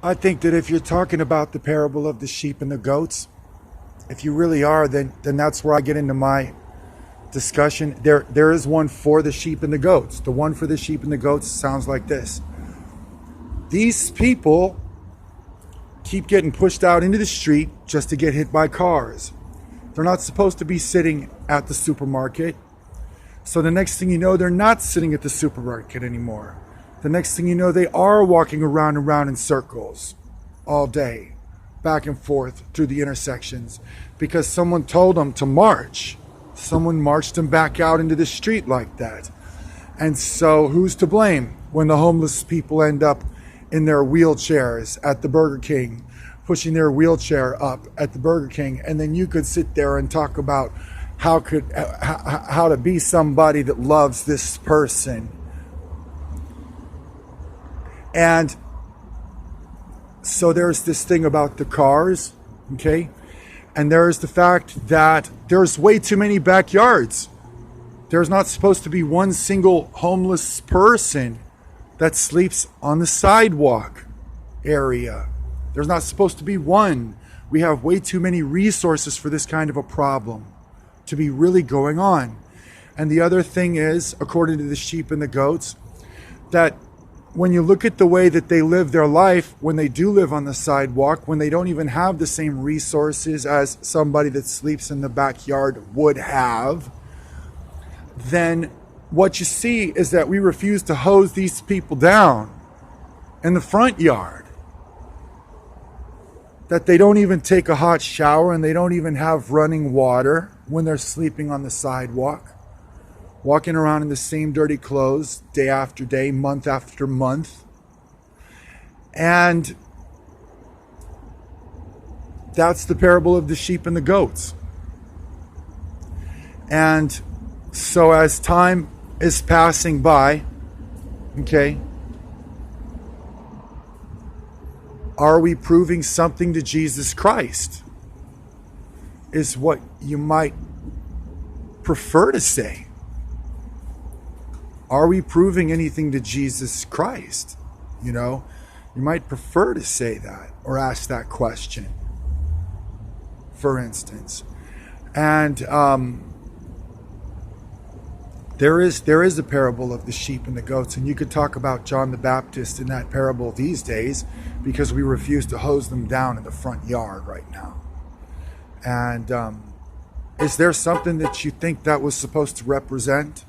I think that if you're talking about the parable of the sheep and the goats, if you really are, then that's where I get into my discussion. There is one for the sheep and the goats. The one for the sheep and the goats sounds like this. These people keep getting pushed out into the street just to get hit by cars. They're not supposed to be sitting at the supermarket. So the next thing you know, they're not sitting at the supermarket anymore. The next thing you know, they are walking around and around in circles all day, back and forth through the intersections, because someone told them to march. Someone marched them back out into the street like that. And so who's to blame when the homeless people end up in their wheelchairs at the Burger King, pushing their wheelchair up at the Burger King? And then you could sit there and talk about how to be somebody that loves this person. And so there's this thing about the cars, okay? And there's the fact that there's way too many backyards. There's not supposed to be one single homeless person that sleeps on the sidewalk area. There's not supposed to be one. We have way too many resources for this kind of a problem to be really going on. And the other thing is, according to the sheep and the goats, that when you look at the way that they live their life, when they do live on the sidewalk, when they don't even have the same resources as somebody that sleeps in the backyard would have, then what you see is that we refuse to hose these people down in the front yard. That they don't even take a hot shower and they don't even have running water when they're sleeping on the sidewalk, walking around in the same dirty clothes day after day, month after month. And that's the parable of the sheep and the goats. And so as time is passing by, okay, are we proving something to Jesus Christ? Is what you might prefer to say. Are we proving anything to Jesus Christ? You know, you might prefer to say that or ask that question, for instance. And there is a parable of the sheep and the goats, and you could talk about John the Baptist in that parable these days because we refuse to hose them down in the front yard right now. And is there something that you think that was supposed to represent?